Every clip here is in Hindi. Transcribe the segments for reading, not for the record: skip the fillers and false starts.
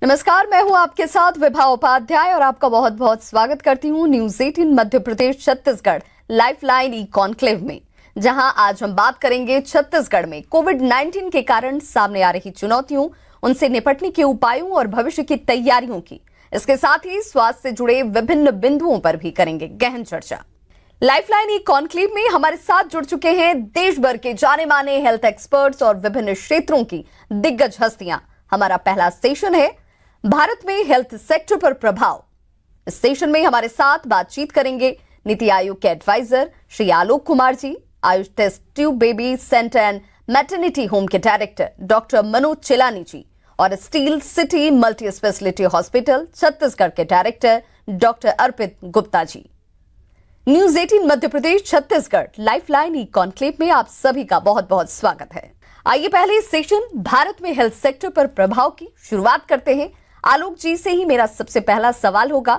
नमस्कार, मैं हूं आपके साथ विभा उपाध्याय और आपका बहुत बहुत स्वागत करती हूं news 18 Madhya Pradesh Chhattisgarh lifeline E conclave में, जहां आज हम बात करेंगे छत्तीसगढ़ में कोविड-19 के कारण सामने आ रही चुनौतियों, उनसे निपटने के उपायों और भविष्य की तैयारियों की। इसके साथ ही स्वास्थ्य से जुड़े विभिन्न बिंदुओं पर भी करेंगे गहन चर्चा। लाइफलाइन ई कॉन्क्लेव में हमारे साथ जुड़ चुके हैं देश भर के जाने माने हेल्थ एक्सपर्ट्स और विभिन्न क्षेत्रों की दिग्गज हस्तियां। हमारा पहला सेशन है भारत में हेल्थ सेक्टर पर प्रभाव। इस सेशन में हमारे साथ बातचीत करेंगे नीति आयोग के advisor Shri Alok Kumar ji, Ayush test tube baby centre and maternity home के डायरेक्टर डॉक्टर मनोज चिलानी जी और steel city multi speciality hospital Chhattisgarh के director doctor Arpit Gupta ji. News 18 Madhya Pradesh Chhattisgarh lifeline E conclave में आप सभी का बहुत बहुत स्वागत है। आइए पहले इस सेशन भारत में हेल्थ सेक्टर पर प्रभाव की शुरुआत करते हैं। आलोक जी से ही मेरा सबसे पहला सवाल होगा।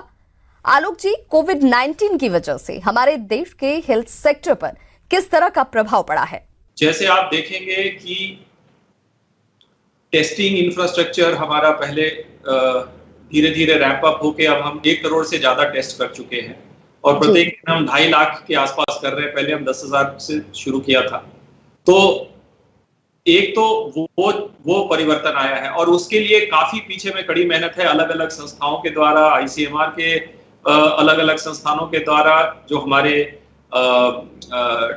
आलोक जी, कोविड-19 की वजह से हमारे देश के हेल्थ सेक्टर पर किस तरह का प्रभाव पड़ा है? जैसे आप देखेंगे कि टेस्टिंग इंफ्रास्ट्रक्चर हमारा पहले धीरे धीरे रैंप अप होके अब हम 1 करोड़ से ज्यादा टेस्ट कर चुके हैं और प्रत्येक दिन हम 2.5 लाख के आसपास कर रहे हैं। पहले हम 10,000 से शुरू किया था। तो एक तो वो परिवर्तन आया है और उसके लिए काफी पीछे में कड़ी मेहनत है अलग अलग संस्थाओं के द्वारा, आईसीएमआर के अलग अलग संस्थानों के द्वारा, जो हमारे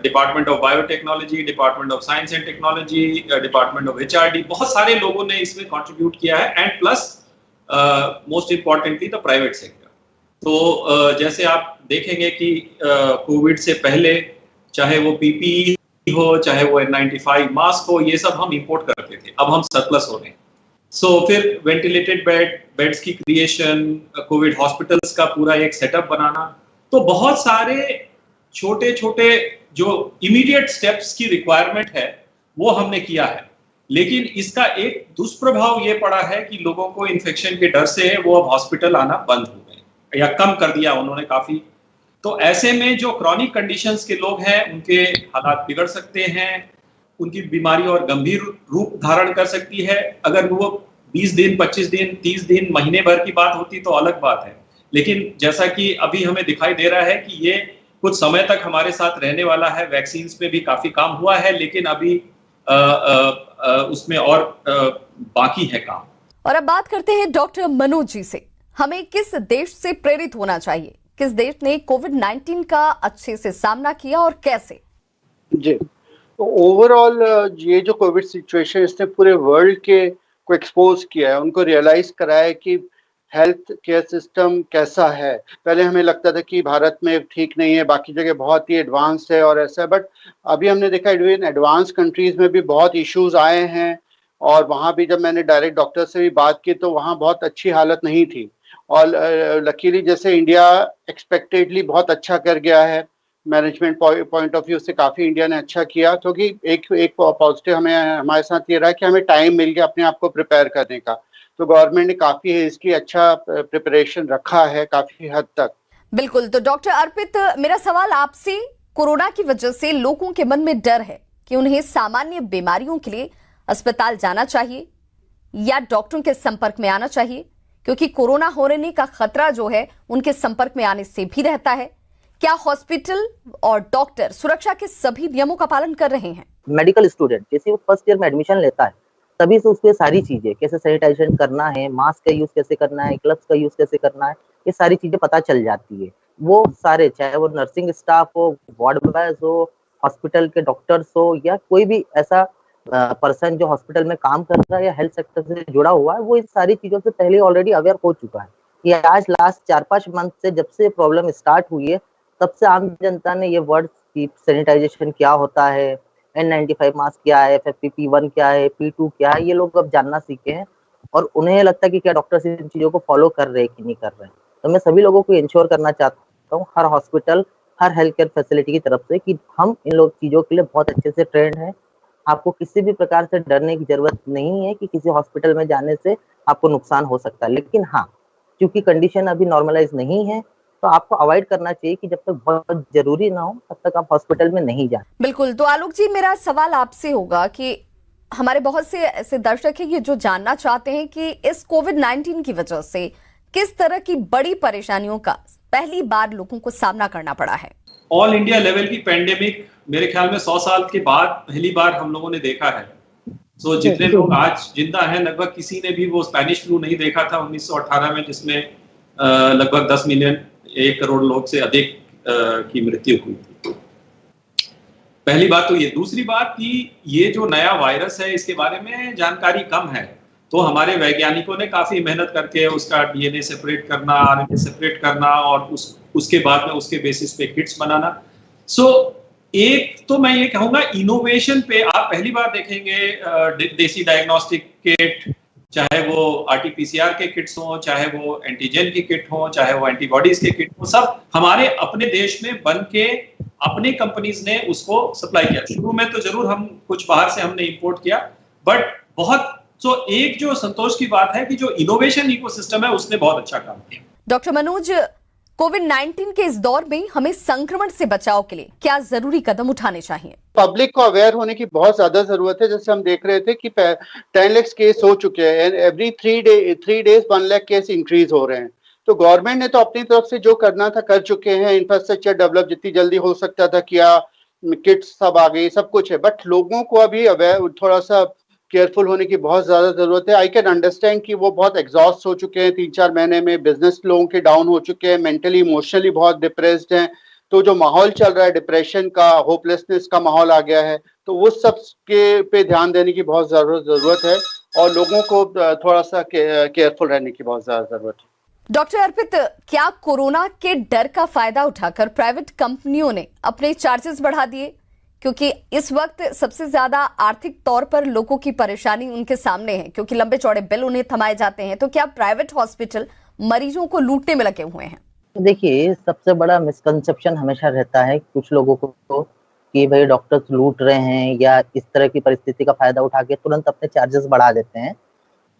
department of biotechnology, department of science and technology, department of HRD, बहुत सारे लोगों ने इसमें कंट्रीब्यूट किया है and plus most importantly the private sector. तो जैसे आप देखेंगे कि कोविड से पहले चाहे वो पीपीई हो, चाहे वो N95 मास्क हो, ये सब हम इंपोर्ट करते थे। अब हम सरप्लस हो रहे हैं। फिर वेंटिलेटेड बेड्स की क्रिएशन, कोविड हॉस्पिटल्स का पूरा एक सेटअप बनाना, तो बहुत सारे छोटे छोटे जो इमीडिएट स्टेप्स की रिक्वायरमेंट है वो हमने किया है। लेकिन इसका एक दुष्प्रभाव ये पड़ा है कि लोगों को इन्फेक्शन के डर से वो अब हॉस्पिटल आना बंद हो गए या कम कर दिया उन्होंने काफी। तो ऐसे में जो क्रॉनिक कंडीशंस के लोग हैं उनके हालात बिगड़ सकते हैं, उनकी बीमारी और गंभीर रूप धारण कर सकती है। अगर वो 20 दिन, 25 दिन, 30 दिन, महीने भर की बात होती तो अलग बात है। लेकिन जैसा कि अभी हमें दिखाई दे रहा है कि ये कुछ समय तक हमारे साथ रहने वाला है। वैक्सीन पे भी काफी काम हुआ है, लेकिन अभी उसमें और बाकी है काम। और अब बात करते हैं डॉक्टर मनोज जी से। हमें किस देश से प्रेरित होना चाहिए? किस देश ने कोविड-19 का अच्छे से सामना किया और कैसे? जी, तो ओवरऑल ये जो कोविड सिचुएशन इसने पूरे वर्ल्ड के को एक्सपोज किया है, उनको रियलाइज कराया है कि हेल्थ केयर सिस्टम कैसा है। पहले हमें लगता था कि भारत में ठीक नहीं है, बाकी जगह बहुत ही एडवांस है और ऐसा, बट अभी हमने देखा इवन एडवांस कंट्रीज में भी बहुत इश्यूज आए हैं और वहाँ भी जब मैंने डायरेक्ट डॉक्टर से भी बात की तो वहाँ बहुत अच्छी हालत नहीं थी। और लकीली जैसे इंडिया एक्सपेक्टेडली बहुत अच्छा कर गया है, मैनेजमेंट पॉइंट ऑफ व्यू से काफ़ी इंडिया ने अच्छा किया, क्योंकि एक पॉजिटिव हमें हमारे साथ ये रहा कि हमें टाइम मिल गया अपने आप को प्रिपेयर करने का। तो गवर्नमेंट ने काफ़ी इसकी अच्छा प्रिपरेशन रखा है काफ़ी हद तक। बिल्कुल। तो डॉक्टर अर्पित, मेरा सवाल आपसे, कोरोना की वजह से लोगों के मन में डर है कि उन्हें सामान्य बीमारियों के लिए अस्पताल जाना चाहिए या डॉक्टरों के संपर्क में आना चाहिए, क्योंकि कोरोना होने का खतरा जो है उनके संपर्क में आने से भी रहता है। क्या हॉस्पिटल और डॉक्टर सुरक्षा के सभी नियमों का पालन कर रहे हैं? मेडिकल स्टूडेंट जैसे वो फर्स्ट ईयर में एडमिशन लेता है तभी से उसको सारी चीजें, कैसे सैनिटाइजेशन करना है, मास्क का यूज कैसे करना है, ग्लव्स का यूज कैसे करना है, ये सारी चीजें पता चल जाती है। वो सारे, चाहे वो नर्सिंग स्टाफ हो, वार्ड बॉयज हो, हॉस्पिटल के डॉक्टर्स हो या कोई भी ऐसा पर्सन जो हॉस्पिटल में काम कर रहा है या हेल्थ सेक्टर से जुड़ा हुआ है, वो इन सारी चीजों से पहले ऑलरेडी अवेयर हो चुका है। ये आज लास्ट 4-5 मंथ से जब से प्रॉब्लम स्टार्ट हुई है तब से आम जनता ने ये वर्ड की सैनिटाइजेशन क्या होता है, N95 मास्क क्या है, FFP1 क्या है, P2 क्या है, ये लोग अब जानना सीखे हैं और उन्हें लगता है कि क्या डॉक्टर्स इन चीजों को फॉलो कर रहे हैं कि नहीं कर रहे हैं। तो मैं सभी लोगों को इंश्योर करना चाहता हूँ, हर हॉस्पिटल, हर हेल्थ केयर फैसिलिटी की तरफ से, कि हम इन लोग चीजों के लिए बहुत अच्छे से ट्रेंड हैं। आपको किसी भी प्रकार से डरने की जरूरत नहीं है कि किसी हॉस्पिटल में जाने से आपको नुकसान हो सकता है। लेकिन हाँ, क्योंकि कंडीशन अभी नॉर्मलाइज नहीं है तो आपको अवॉइड करना चाहिए कि जब तक बहुत जरूरी ना हो तब तक आप हॉस्पिटल में नहीं जाए। बिल्कुल। तो आलोक जी, मेरा सवाल आपसे होगा कि हमारे बहुत से ऐसे दर्शक हैं ये जो जानना चाहते हैं कि इस कोविड-19 की वजह से किस तरह की बड़ी परेशानियों का पहली बार लोगों को सामना करना पड़ा है। ऑल इंडिया लेवल की पेंडेमिक मेरे ख्याल में 100 साल के बाद पहली बार हम लोगों ने देखा है। तो जितने लोग आज जिंदा हैं, लगभग किसी ने भी वो स्पेनिश फ्लू नहीं देखा था 1918 में, जिसमें लगभग 10 मिलियन 1 करोड़ लोग से अधिक की मृत्यु हुई थी। पहली बात तो ये। दूसरी बात कि ये जो नया वायरस है इसके बारे में जानकारी कम है, तो हमारे वैज्ञानिकों ने काफी मेहनत करके उसका डीएनए सेपरेट करना, आरएनए सेपरेट करना और उसके बाद में उसके बेसिस पे किट्स बनाना। एक तो मैं ये कहूंगा इनोवेशन पे आप पहली बार देखेंगे देसी डायग्नोस्टिक किट, चाहे वो आरटीपीसीआर के किट्स हों, चाहे वो एंटीजन की किट हों, चाहे वो एंटीबॉडीज के किट हों, सब हमारे अपने देश में बन के अपनी कंपनीज ने उसको सप्लाई किया। शुरू में तो जरूर हम कुछ बाहर से हमने इंपोर्ट किया, बट बहुत एक जो संतोष की बात है कि जो इनोवेशन इकोसिस्टम है उसने बहुत अच्छा काम किया। डॉक्टर मनोज, कोविड-19 के इस दौर में हमें संक्रमण से बचाव के लिए क्या जरूरी कदम उठाने चाहिए? पब्लिक को अवेयर होने की बहुत ज्यादा जरूरत है। जैसे हम देख रहे थे कि 10 लाख केस हो चुके हैं, every 3 days 1 lakh case increase हो रहे हैं। तो गवर्नमेंट ने तो अपनी तरफ से जो करना था कर चुके हैं, इंफ्रास्ट्रक्चर डेवलप जितनी जल्दी हो सकता था किया, किट्स सब आ गई, सब कुछ है, बट लोगों को अभी अवेयर थोड़ा सा केयरफुल होने की बहुत ज्यादा जरूरत है। आई कैन अंडरस्टैंड कि वो बहुत एग्जॉस्ट हो चुके हैं 3-4 महीने में, बिजनेस लोगों के डाउन हो चुके हैं, मेंटली इमोशनली बहुत डिप्रेस्ड हैं। तो जो माहौल चल रहा है डिप्रेशन का, होपलेसनेस का माहौल आ गया है, तो वो सब के पे ध्यान देने की बहुत जरूरत है और लोगों को थोड़ा सा केयरफुल रहने की बहुत ज्यादा जरूरत है। डॉक्टर अर्पित, क्या कोरोना के डर का फायदा उठाकर प्राइवेट कंपनियों ने अपने चार्जेस बढ़ा दिए? क्योंकि इस वक्त सबसे ज्यादा आर्थिक तौर पर लोगों की परेशानी उनके सामने है, क्योंकि लंबे चौड़े बिल उन्हें थमाए जाते हैं। तो क्या प्राइवेट हॉस्पिटल मरीजों को लूटने में लगे हुए हैं? देखिए, सबसे बड़ा मिसकंसेप्शन हमेशा रहता है कुछ लोगों को कि भाई डॉक्टर्स लूट रहे हैं या इस तरह की परिस्थिति का फायदा उठा के तुरंत अपने चार्जेस बढ़ा देते हैं।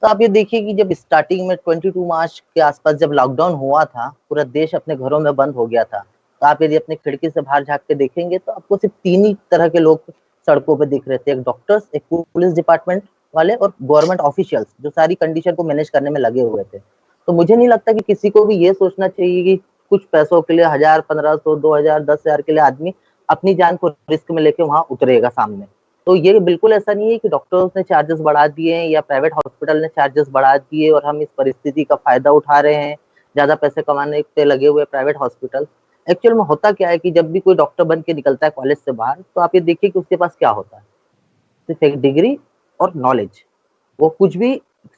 तो आप ये देखिए कि जब स्टार्टिंग में 22 मार्च के आसपास जब लॉकडाउन हुआ था, पूरा देश अपने घरों में बंद हो गया था, तो आप यदि अपने खिड़की से बाहर झांक के देखेंगे तो आपको सिर्फ 3 ही तरह के लोग सड़कों पे दिख रहे थे। एक डॉक्टर्स, एक पुलिस डिपार्टमेंट वाले और गवर्नमेंट ऑफिशियल्स, जो सारी कंडीशन को मैनेज करने में लगे हुए थे। तो मुझे नहीं लगता कि किसी को भी ये सोचना चाहिए कि कुछ पैसों के लिए 1000, 1500, 2000, 10,000 के लिए आदमी अपनी जान को रिस्क में लेके वहां उतरेगा सामने। तो ये बिल्कुल ऐसा नहीं है कि डॉक्टर्स ने चार्जेस बढ़ा दिए हैं या प्राइवेट हॉस्पिटल ने चार्जेस बढ़ा दिए और हम इस परिस्थिति का फायदा उठा रहे हैं, ज्यादा पैसे कमाने पे लगे हुए प्राइवेट हॉस्पिटल। एक्चुअल में होता क्या है कि जब भी कोई डॉक्टर बन के निकलता है कॉलेज से बाहर, तो आप ये देखिए कि उसके पास क्या होता है, सिर्फ एक डिग्री और नॉलेज। वो कुछ भी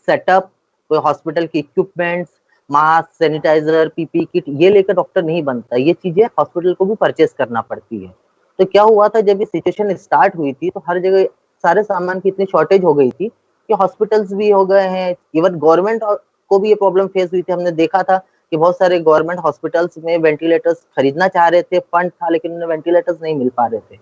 सेटअप, कोई हॉस्पिटल के equipments, mask, sanitizer, PP kit, ये लेकर डॉक्टर नहीं बनता। ये चीजें हॉस्पिटल को भी परचेस करना पड़ती है। तो क्या हुआ था, जब ये सिचुएशन स्टार्ट हुई थी तो हर जगह सारे सामान की इतनी शॉर्टेज हो गई थी कि हॉस्पिटल्स भी हो गए हैं, इवन गवर्नमेंट को भी ये प्रॉब्लम फेस हुई थी। हमने देखा था कि बहुत सारे गवर्नमेंट हॉस्पिटल्स में वेंटिलेटर्स खरीदना चाह रहे थे, फंड था, लेकिन उन्हें वेंटिलेटर्स नहीं मिल पा रहे थे।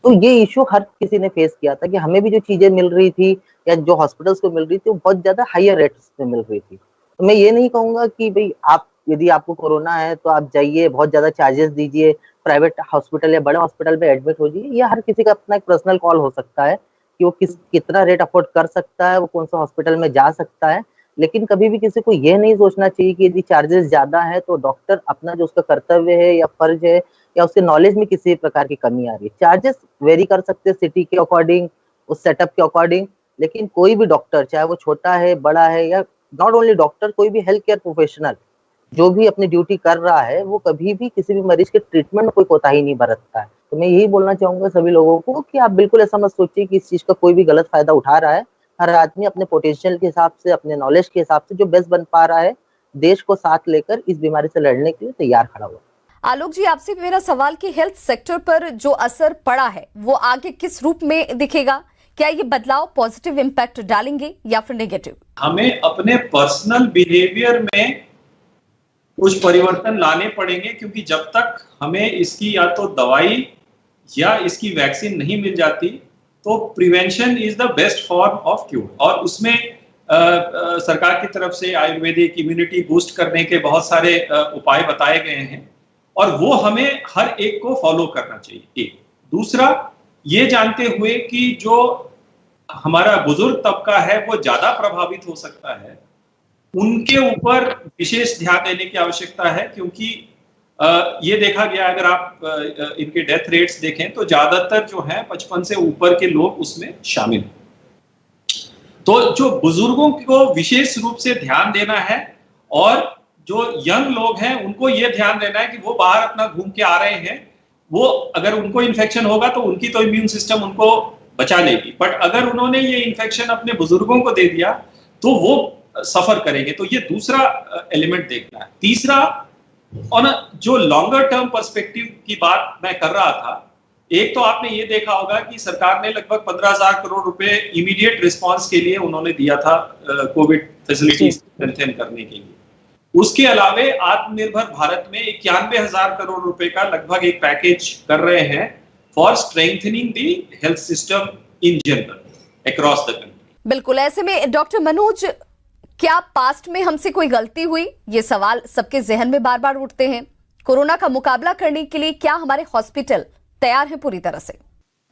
तो ये इश्यू हर किसी ने फेस किया था कि हमें भी जो चीजें मिल रही थी या जो हॉस्पिटल्स को मिल रही थी वो बहुत ज्यादा हायर रेट्स में मिल रही थी। तो मैं ये नहीं कहूंगा कि भाई आप यदि आपको कोरोना है तो आप जाइए, बहुत ज्यादा चार्जेस दीजिए, प्राइवेट हॉस्पिटल या बड़े हॉस्पिटल में एडमिट हो जाइए। या हर किसी का अपना एक पर्सनल कॉल हो सकता है कि वो कितना रेट अफोर्ड कर सकता है, वो कौन सा हॉस्पिटल में जा सकता है। लेकिन कभी भी किसी को ये नहीं सोचना चाहिए कि यदि चार्जेस ज्यादा है तो डॉक्टर अपना जो उसका कर्तव्य है या फर्ज है या उसके नॉलेज में किसी प्रकार की कमी आ रही है। चार्जेस वेरी कर सकते हैं सिटी के अकॉर्डिंग, उस सेटअप के अकॉर्डिंग, लेकिन कोई भी डॉक्टर, चाहे वो छोटा है, बड़ा है, या नॉट ओनली डॉक्टर, कोई भी हेल्थ केयर प्रोफेशनल जो भी अपनी ड्यूटी कर रहा है, वो कभी भी किसी भी मरीज के ट्रीटमेंट में कोई कोताही नहीं बरतता है। तो मैं यही बोलना चाहूंगा सभी लोगों को कि आप बिल्कुल ऐसा मत सोचिए कि इस चीज का कोई भी गलत फायदा उठा रहा है। हर आदमी अपने पोटेंशियल के हिसाब से, अपने नॉलेज के हिसाब से जो बेस्ट बन पा रहा है, देश को साथ लेकर इस बीमारी से लड़ने के लिए तैयार खड़ा हुआ। आलोक जी, आपसे मेरा सवाल कि हेल्थ सेक्टर पर जो असर पड़ा है वो आगे किस रूप में दिखेगा? क्या ये बदलाव पॉजिटिव इम्पैक्ट डालेंगे या फिर नेगेटिव? हमें अपने पर्सनल बिहेवियर में कुछ परिवर्तन लाने पड़ेंगे, क्योंकि जब तक हमें इसकी या तो दवाई या इसकी वैक्सीन नहीं मिल जाती तो prevention is the best form of cure. और उसमें सरकार की तरफ से आयुर्वेदिक इम्यूनिटी बूस्ट करने के बहुत सारे उपाय बताए गए हैं और वो हमें हर एक को फॉलो करना चाहिए। एक दूसरा, ये जानते हुए कि जो हमारा बुजुर्ग तबका है वो ज्यादा प्रभावित हो सकता है, उनके ऊपर विशेष ध्यान देने की आवश्यकता है, क्योंकि ये देखा गया, अगर आप इनके डेथ रेट्स देखें तो ज्यादातर जो है 55 से ऊपर के लोग उसमें शामिल हैं। तो जो बुजुर्गों को विशेष रूप से ध्यान देना है, और जो यंग लोग हैं उनको ये ध्यान देना है कि वो बाहर अपना घूम के आ रहे हैं, वो अगर उनको इन्फेक्शन होगा तो उनकी तो इम्यून सिस्टम उनको बचा लेगी, बट अगर उन्होंने ये इन्फेक्शन अपने बुजुर्गों को दे दिया तो वो सफर करेंगे। तो ये दूसरा एलिमेंट देखना है। तीसरा, और जो लॉन्गर टर्म पर्सपेक्टिव की बात मैं कर रहा था, एक तो आपने ये देखा होगा कि सरकार ने लगभग 15,000 करोड़ रुपए इमीडिएट रिस्पांस के लिए उन्होंने दिया था कोविड फैसिलिटीज स्ट्रेंथन करने के लिए। उसके अलावे आत्मनिर्भर भारत में 91,000 करोड़ रुपए का लगभग एक पैकेज कर रहे हैं for strengthening the health system in general across the country. बिल्कुल, ऐसे में डॉक्टर मनोज, क्या पास्ट में हमसे कोई गलती हुई? ये सवाल सबके जहन में बार बार उठते हैं। कोरोना का मुकाबला करने के लिए क्या हमारे हॉस्पिटल तैयार हैं पूरी तरह से?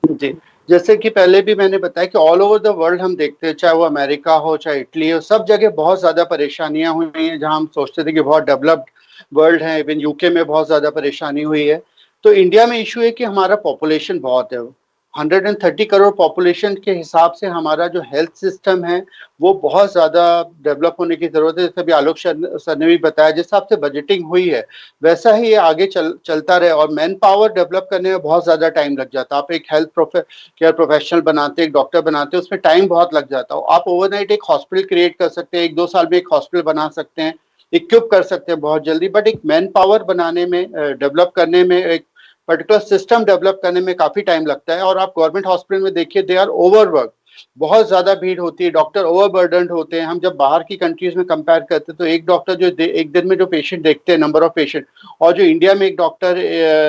जी, जैसे कि पहले भी मैंने बताया कि ऑल ओवर द वर्ल्ड हम देखते हैं, चाहे वो अमेरिका हो चाहे इटली हो, सब जगह बहुत ज्यादा परेशानियां हुई हैं। जहां हम सोचते थे कि बहुत डेवलप्ड वर्ल्ड है, इवन यूके में बहुत ज्यादा परेशानी हुई है। तो इंडिया में इशू है कि हमारा पॉपुलेशन बहुत है, 130 करोड़ पॉपुलेशन के हिसाब से हमारा जो हेल्थ सिस्टम है वो बहुत ज़्यादा डेवलप होने की ज़रूरत है। जैसे अभी आलोक सर ने भी बताया, जिस हिसाब से बजटिंग हुई है वैसा ही ये आगे चलता रहे। और मैन पावर डेवलप करने में बहुत ज़्यादा टाइम लग जाता है। आप एक हेल्थ केयर प्रोफेशनल बनाते, एक डॉक्टर बनाते, उसमें टाइम बहुत लग जाता है। आप ओवरनाइट एक हॉस्पिटल क्रिएट कर सकते हैं, 1-2 साल में एक हॉस्पिटल बना सकते हैं, इक्विप कर सकते हैं बहुत जल्दी, बट एक मैन पावर बनाने में, डेवलप करने में, एक पर्टिकुलर सिस्टम डेवलप करने में काफी टाइम लगता है। और आप गवर्नमेंट हॉस्पिटल में देखिए, दे आर ओवरवर्क, बहुत ज्यादा भीड़ होती है, डॉक्टर ओवरबर्डन्ड होते हैं। हम जब बाहर की कंट्रीज में कंपेयर करते हैं तो एक डॉक्टर जो एक दिन में जो पेशेंट देखते हैं, नंबर ऑफ पेशेंट, और जो इंडिया में एक डॉक्टर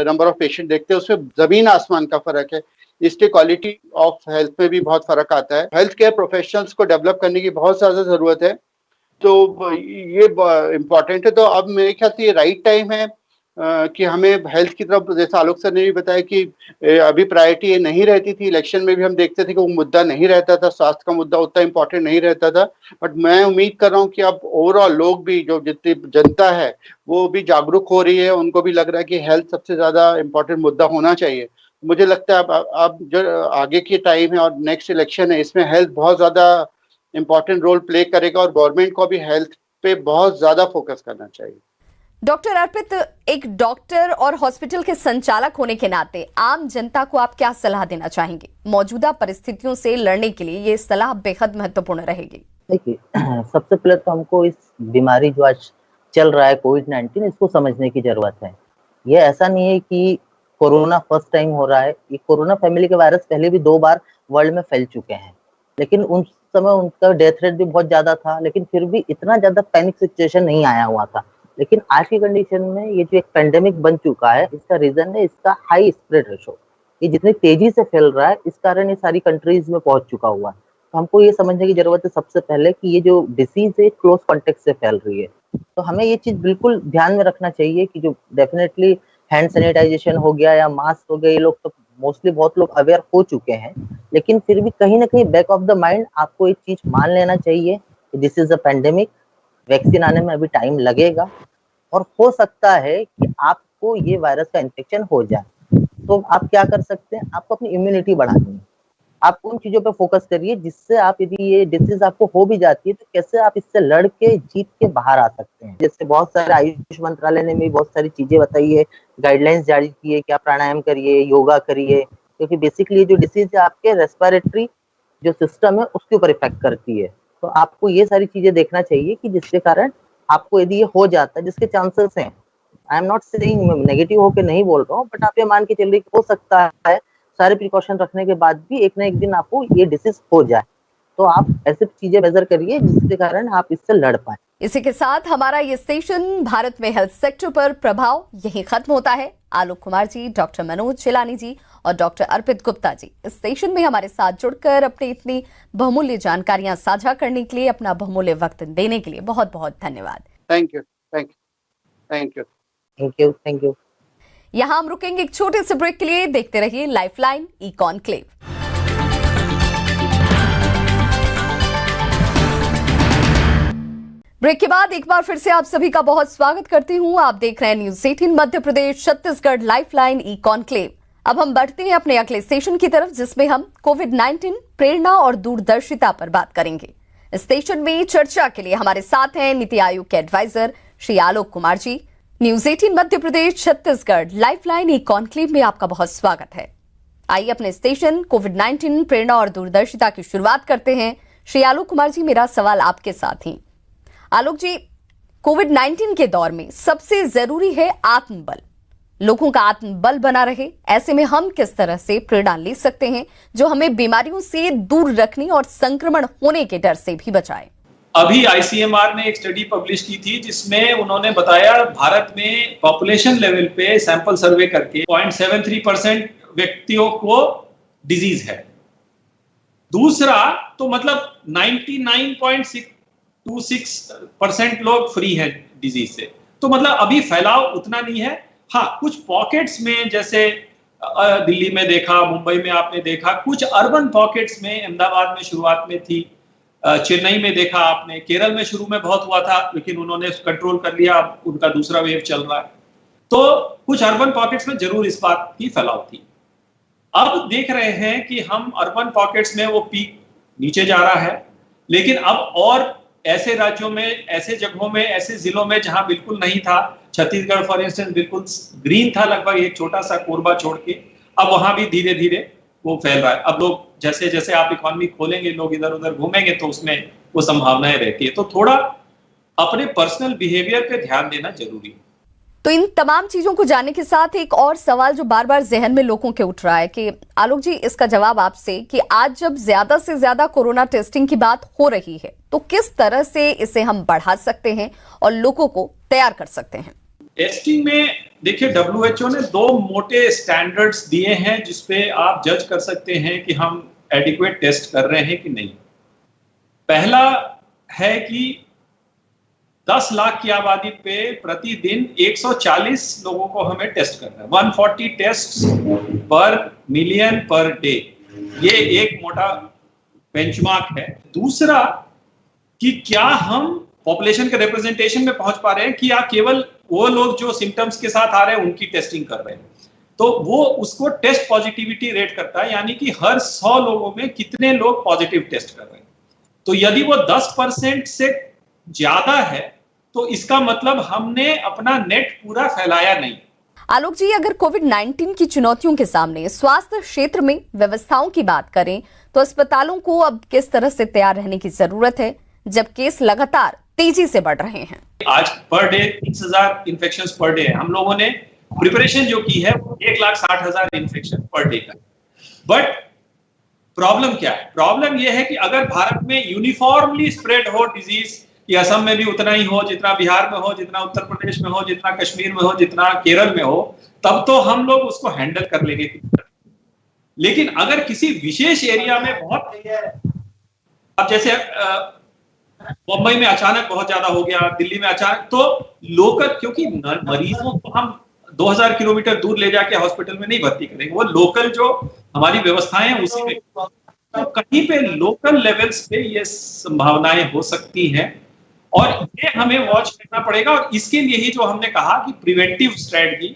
नंबर ऑफ पेशेंट देखते हैं, उसमें जमीन आसमान का फर्क है। इसके क्वालिटी ऑफ हेल्थ में भी बहुत फर्क आता है। हेल्थ केयर प्रोफेशनल्स को डेवलप करने की बहुत ज्यादा जरूरत है, तो ये इम्पोर्टेंट है। तो अब मेरे ख्याल से ये राइट टाइम है कि हमें हेल्थ की तरफ, जैसे आलोक सर ने भी बताया कि अभी प्रायोरिटी ये नहीं रहती थी। इलेक्शन में भी हम देखते थे कि वो मुद्दा नहीं रहता था, स्वास्थ्य का मुद्दा उतना इम्पोर्टेंट नहीं रहता था। बट मैं उम्मीद कर रहा हूँ कि अब ओवरऑल लोग भी, जो जितनी जनता है वो भी जागरूक हो रही है, उनको भी लग रहा है कि हेल्थ सबसे ज्यादा इम्पोर्टेंट मुद्दा होना चाहिए। मुझे लगता है अब जो आगे की टाइम है और नेक्स्ट इलेक्शन है, इसमें हेल्थ बहुत ज्यादा इम्पोर्टेंट रोल प्ले करेगा और गवर्नमेंट को भी हेल्थ पे बहुत ज्यादा फोकस करना चाहिए। डॉक्टर अर्पित, एक डॉक्टर और हॉस्पिटल के संचालक होने के नाते आम जनता को आप क्या सलाह देना चाहेंगे? मौजूदा परिस्थितियों से लड़ने के लिए ये सलाह बेहद महत्वपूर्ण रहेगी। देखिए, सबसे पहले तो हमको इस बीमारी जो आज चल रहा है कोविड-19, इसको समझने की जरूरत है। ये ऐसा नहीं है कि कोरोना फर्स्ट टाइम हो रहा है। ये कोरोना फैमिली के वायरस पहले भी 2 बार वर्ल्ड में फैल चुके हैं, लेकिन उन समय उनका डेथ रेट भी बहुत ज्यादा था, लेकिन फिर भी इतना ज्यादा पैनिक सिचुएशन नहीं आया हुआ था। लेकिन आज की कंडीशन में ये जो एक पेंडेमिक बन चुका है, इसका रीजन है इसका हाई स्प्रेड रेशो। ये जितनी तेजी से फैल रहा है, इस कारण ये सारी कंट्रीज में पहुंच चुका हुआ है। तो हमको ये समझने की जरूरत है सबसे पहले कि ये जो डिसीज है क्लोज कॉन्टेक्ट से फैल रही है। तो हमें ये चीज बिल्कुल ध्यान में रखना चाहिए कि जो डेफिनेटली हैंड सैनिटाइजेशन हो गया या मास्क हो गया, ये लोग तो मोस्टली बहुत लोग अवेयर हो चुके हैं, लेकिन फिर भी कहीं ना कहीं बैक ऑफ द माइंड आपको एक चीज मान लेना चाहिए कि this is a pandemic. Vaccine आने में अभी टाइम लगेगा और हो सकता है कि आपको ये वायरस का इन्फेक्शन हो जाए। तो आप क्या कर सकते हैं? आपको अपनी इम्यूनिटी बढ़ानी है। आप उन चीजों पे फोकस करिए जिससे आप, यदि ये डिसीज आपको हो भी जाती है तो कैसे आप इससे लड़ के जीत के बाहर आ सकते हैं। जैसे बहुत सारे आयुष मंत्रालय ने भी बहुत सारी चीजें बताई है, गाइडलाइंस जारी की है कि आप प्राणायाम करिए, योगा करिए, क्योंकि बेसिकली जो डिसीज है आपके रेस्पिरेटरी जो सिस्टम है उसके ऊपर इफेक्ट करती है। तो आपको ये सारी चीजें देखना चाहिए कि जिसके कारण आपको यदि ये हो जाता है, जिसके चांसेस हैं, I am not saying negative होके नहीं बोल रहा हूँ, बट आप ये मान के चल रही हो सकता है सारे प्रिकॉशन रखने के बाद भी एक ना एक दिन आपको ये डिसीज हो जाए। तो आप ऐसे चीजें मेजर करिए जिसके कारण आप इससे लड़ पाए। इसी के साथ हमारा ये सेशन भारत में हेल्थ सेक्टर पर प्रभाव यही खत्म होता है। आलोक कुमार जी, डॉक्टर मनोज चेलानी जी और डॉक्टर अर्पित गुप्ता जी इस सेशन में हमारे साथ जुड़कर अपनी इतनी बहुमूल्य जानकारियां साझा करने के लिए, अपना बहुमूल्य वक्त देने के लिए बहुत बहुत धन्यवाद। Thank you, thank you, thank you, thank you, thank you. यहां हम रुकेंगे एक छोटे से ब्रेक के लिए। देखते रहिए लाइफलाइन ई कॉन्क्लेव। ब्रेक के बाद एक बार फिर से आप सभी का बहुत स्वागत करती हूं। आप देख रहे हैं news 18 Madhya Pradesh Chhattisgarh lifeline E conclave. अब हम बढ़ते हैं अपने अगले सेशन की तरफ, जिसमें हम कोविड-19 प्रेरणा और दूरदर्शिता पर बात करेंगे। इस सेशन में चर्चा के लिए हमारे साथ हैं नीति आयोग के एडवाइजर श्री आलोक कुमार जी। News 18 Madhya Pradesh Chhattisgarh lifeline E conclave में आपका बहुत स्वागत है। आइए अपने स्टेशन कोविड-19 प्रेरणा और दूरदर्शिता की शुरुआत करते हैं। श्री आलोक कुमार जी, मेरा सवाल आपके साथ ही। आलोक जी, कोविड-19 के दौर में सबसे जरूरी है आत्मबल। लोगों का आत्मबल बना रहे, ऐसे में हम किस तरह से प्रेरणा ले सकते हैं जो हमें बीमारियों से दूर रखने और संक्रमण होने के डर से भी बचाए? अभी आईसीएमआर ने एक स्टडी पब्लिश की थी जिसमें उन्होंने बताया भारत में पॉपुलेशन लेवल पे सैंपल सर्वे करके 0.73% व्यक्तियों को डिजीज है। दूसरा तो मतलब 99.26% लोग फ्री हैं डिजीज से। तो मतलब अभी फैलाव उतना नहीं है। हाँ, कुछ पॉकेट्स में, जैसे दिल्ली में देखा, मुंबई में आपने देखा, कुछ अर्बन पॉकेट्स में, अहमदाबाद में शुरुआत में थी, चेन्नई में देखा आपने, केरल में शुरू में बहुत हुआ था लेकिन उन्होंने कंट्रोल कर लिया, अब उनका दूसरा वेव चल रहा है। तो कुछ अर्बन पॉकेट्स में जरूर इस बात की फैलाव थी। अब देख रहे हैं कि हम अर्बन पॉकेट्स में वो पीक नीचे जा रहा है, लेकिन अब और ऐसे राज्यों में, ऐसे जगहों में, ऐसे जिलों में जहां बिल्कुल नहीं था, छत्तीसगढ़ फॉर इंस्टेंस बिल्कुल ग्रीन था, लगभग एक छोटा सा कोरबा छोड़ के, अब वहां भी धीरे धीरे वो फैल रहा है। अब लोग जैसे जैसे आप इकोनॉमी खोलेंगे, लोग इधर उधर घूमेंगे तो उसमें वो संभावनाएं रहती है। तो थोड़ा अपने पर्सनल बिहेवियर पे ध्यान देना जरूरी है। तो इन तमाम चीजों को जानने के साथ एक और सवाल जो बार बार जहन में लोगों के उठ रहा है कि आलोक जी, इसका जवाब आपसे कि आज जब ज्यादा से ज्यादा कोरोना टेस्टिंग की बात हो रही है तो किस तरह से इसे हम बढ़ा सकते हैं और लोगों को तैयार कर सकते हैं? टेस्टिंग में देखिए, WHO ने 2 मोटे स्टैंडर्ड्स दिए हैं जिसपे आप जज कर सकते हैं कि हम एडिक्वेट टेस्ट कर रहे हैं कि नहीं। पहला है कि 10 लाख की आबादी पे प्रतिदिन 140 लोगों को हमें टेस्ट करना है। 140 टेस्ट पर मिलियन पर डे, ये एक मोटा बेंचमार्क है। दूसरा कि क्या हम पॉपुलेशन के रिप्रेजेंटेशन में पहुंच पा रहे हैं कि या केवल वो लोग जो सिम्टम्स के साथ आ रहे हैं उनकी टेस्टिंग कर रहे हैं। तो वो उसको टेस्ट पॉजिटिविटी रेट करता है, यानी कि हर 100 लोगों में कितने लोग पॉजिटिव टेस्ट कर रहे हैं। तो यदि वो 10% से ज्यादा है तो इसका मतलब हमने अपना नेट पूरा फैलाया नहीं। आलोक जी, अगर कोविड-19 की चुनौतियों के सामने स्वास्थ्य क्षेत्र में व्यवस्थाओं की बात करें तो अस्पतालों को अब किस तरह से तैयार रहने की जरूरत है जब केस लगातार तेजी से बढ़ रहे हैं? आज per day 30,000 infections per day है। हम लोगों ने प्रिपरेशन जो की है वो 1,60,000 इन्फेक्शन पर डे का। बट प्रॉब्लम क्या है? प्रॉब्लम यह है कि अगर भारत में यूनिफॉर्मली स्प्रेड हो डिजीज, कि असम में भी उतना ही हो जितना बिहार में हो, जितना उत्तर प्रदेश में हो, जितना कश्मीर में हो, जितना केरल में हो, तब तो हम लोग उसको हैंडल कर लेंगे। लेकिन अगर किसी विशेष एरिया में बहुत, अब जैसे मुंबई में अचानक बहुत ज्यादा हो गया, दिल्ली में अचानक, तो लोकल, क्योंकि मरीजों को हम 2000 किलोमीटर दूर ले जाके हॉस्पिटल में नहीं भर्ती करेंगे, वो लोकल जो हमारी व्यवस्थाएं हैं उसी में, तो कहीं पे लोकल लेवल्स पे ये संभावनाएं हो सकती हैं और ये हमें वॉच करना पड़ेगा। और इसके लिए ही जो हमने कहा कि प्रिवेंटिव स्ट्रेटजी,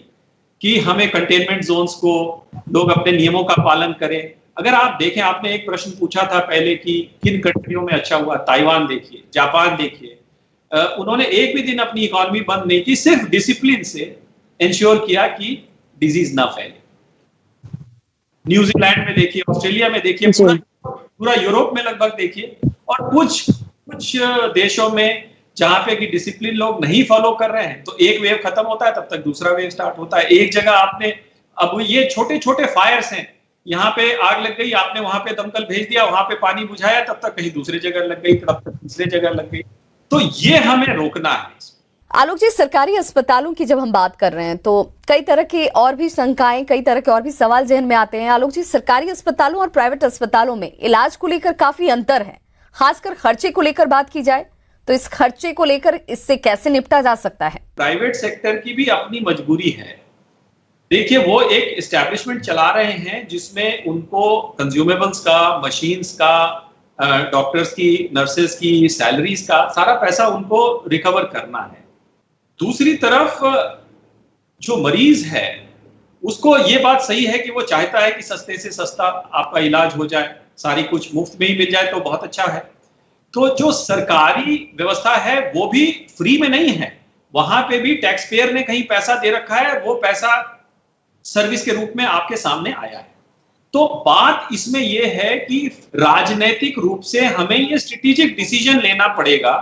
कि हमें कंटेनमेंट जोन्स को लोग अपने नियमों का पालन करें। अगर आप देखें, आपने एक प्रश्न पूछा था पहले कि किन कंट्रियों में अच्छा हुआ, ताइवान देखिए, जापान देखिए, उन्होंने एक भी दिन अपनी इकोनॉमी बंद नहीं की, सिर्फ डिसिप्लिन से इंश्योर किया कि डिजीज ना फैले। न्यूजीलैंड में देखिए, ऑस्ट्रेलिया में देखिए, पूरा यूरोप में लगभग देखिए, और कुछ देशों में जहां पे कि डिसिप्लिन लोग नहीं फॉलो कर रहे हैं, तो एक वेव खत्म होता है तब तक दूसरा वेव स्टार्ट होता है। एक जगह आपने, अब ये छोटे छोटे फायर्स हैं, यहाँ पे आग लग गई, आपने वहां पे दमकल भेज दिया, वहां पे पानी बुझाया, तब तक कहीं दूसरी जगह लग गई, तब तक तीसरी जगह लग गई। तो ये हमें रोकना है। आलोक जी, सरकारी अस्पतालों की जब हम बात कर रहे हैं तो कई तरह की और भी शंकाएं, कई तरह के और भी सवाल जहन में आते हैं। आलोक जी, सरकारी अस्पतालों और प्राइवेट अस्पतालों में इलाज को लेकर काफी अंतर है, खासकर खर्चे को लेकर बात की जाए तो इस खर्चे को लेकर इससे कैसे निपटा जा सकता है? प्राइवेट सेक्टर की भी अपनी मजबूरी है। देखिए, वो एक एस्टैब्लिशमेंट चला रहे हैं जिसमें उनको कंज्यूमेबल्स का, मशीन्स का, डॉक्टर्स की, नर्सेस की सैलरीज का सारा पैसा उनको रिकवर करना है। दूसरी तरफ जो मरीज है उसको ये बात सही है कि वो चाहता है कि सस्ते से सस्ता आपका इलाज हो जाए, सारी कुछ मुफ्त में ही मिल जाए तो बहुत अच्छा है। तो जो सरकारी व्यवस्था है वो भी फ्री में नहीं है, वहां पे भी टैक्स पेयर ने कहीं पैसा दे रखा है, वो पैसा सर्विस के रूप में आपके सामने आया है। तो बात इसमें यह है कि राजनीतिक रूप से हमें ये स्ट्रेटेजिक डिसीजन लेना पड़ेगा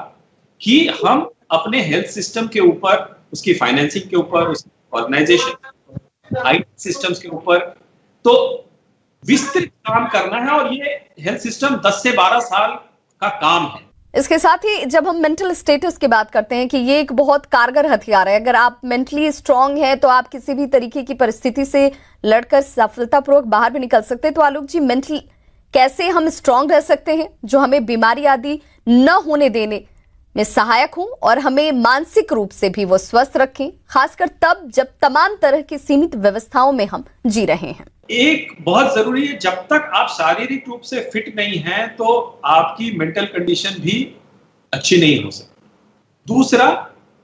कि हम अपने हेल्थ सिस्टम के ऊपर, उसकी फाइनेंसिंग के ऊपर, उसकी ऑर्गेनाइजेशन, आईटी सिस्टम्स के ऊपर तो विस्तृत काम करना है, और ये हेल्थ सिस्टम 10 से 12 साल का काम है। इसके साथ ही जब हम मेंटल स्टेटस की बात करते हैं कि ये एक बहुत कारगर हथियार है, अगर आप मेंटली स्ट्रांग हैं तो आप किसी भी तरीके की परिस्थिति से लड़कर सफलतापूर्वक बाहर भी निकल सकते हैं। तो आलोक जी, मेंटल कैसे हम स्ट्रांग रह सकते हैं जो हमें बीमारी आदि न होने देने में सहायक हो और हमें मानसिक रूप से भी वो स्वस्थ रखें, खासकर तब जब तमाम तरह की सीमित व्यवस्थाओं में हम जी रहे हैं? एक बहुत जरूरी है, जब तक आप शारीरिक रूप से फिट नहीं हैं तो आपकी मेंटल कंडीशन भी अच्छी नहीं हो सकती। दूसरा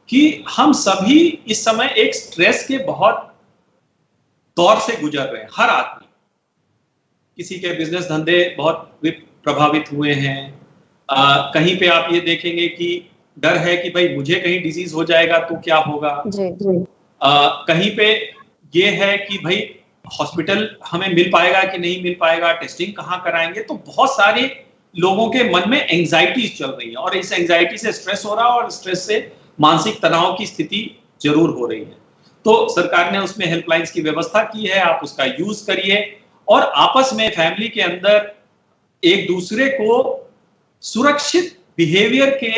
कि हम सभी इस समय एक स्ट्रेस के बहुत दौर से गुजर रहे हैं, हर आदमी। किसी के बिजनेस धंधे बहुत प्रभावित हुए हैं, कहीं पे आप ये देखेंगे कि डर है कि भाई मुझे कहीं डिजीज हो जाएगा तो क्या होगा। कहीं पे ये है कि भाई हॉस्पिटल हमें मिल पाएगा कि नहीं मिल पाएगा, टेस्टिंग कहाँ कराएंगे। तो बहुत सारे लोगों के मन में एंजाइटी चल रही है, और इस एंजाइटी से स्ट्रेस हो रहा है, और स्ट्रेस से मानसिक तनाव की स्थिति जरूर हो रही है। तो सरकार ने उसमें हेल्पलाइंस की व्यवस्था की है, आप उसका यूज करिए, और आपस में फैमिली के अंदर एक दूसरे को सुरक्षित बिहेवियर के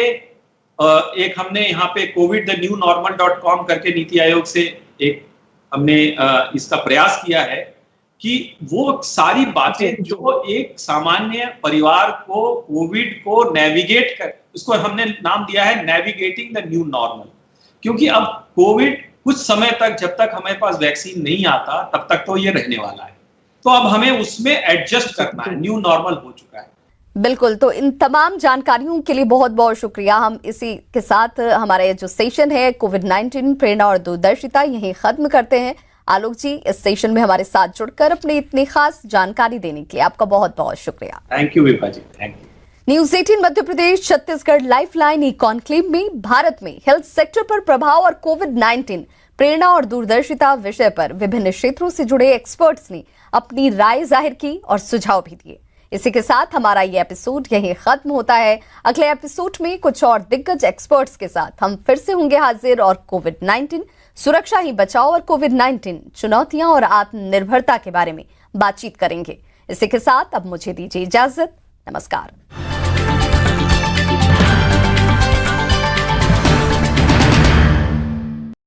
एक हमने यहाँ पे covidthenewnormal.com करके नीति आयोग से एक हमने इसका प्रयास किया है कि वो सारी बातें जो एक सामान्य परिवार को कोविड को नेविगेट कर, उसको हमने नाम दिया है नेविगेटिंग द न्यू नॉर्मल। क्योंकि अब कोविड कुछ समय तक, जब तक हमारे पास वैक्सीन नहीं आता तब तक तो ये रहने वाला है, तो अब हमें उसमें एडजस्ट करना है, न्यू नॉर्मल हो चुका है। बिल्कुल, तो इन तमाम जानकारियों के लिए बहुत बहुत शुक्रिया। हम इसी के साथ हमारा जो सेशन है कोविड-19 प्रेरणा और दूरदर्शिता यहीं खत्म करते हैं। आलोक जी, इस सेशन में हमारे साथ जुड़कर अपनी इतनी खास जानकारी देने के लिए आपका बहुत बहुत शुक्रिया। Thank you Vibha ji, thank you. News 18 Madhya Pradesh Chhattisgarh lifeline E conclave में भारत में हेल्थ सेक्टर पर प्रभाव और कोविड-19 प्रेरणा और दूरदर्शिता विषय पर विभिन्न क्षेत्रों से जुड़े एक्सपर्ट्स ने अपनी राय जाहिर की और सुझाव भी दिए। इसी के साथ हमारा ये एपिसोड यहीं खत्म होता है। अगले एपिसोड में कुछ और दिग्गज एक्सपर्ट्स के साथ हम फिर से होंगे हाजिर, और कोविड-19 सुरक्षा ही बचाओ और कोविड-19 चुनौतियां और आत्मनिर्भरता के बारे में बातचीत करेंगे। इसी के साथ अब मुझे दीजिए इजाजत। नमस्कार।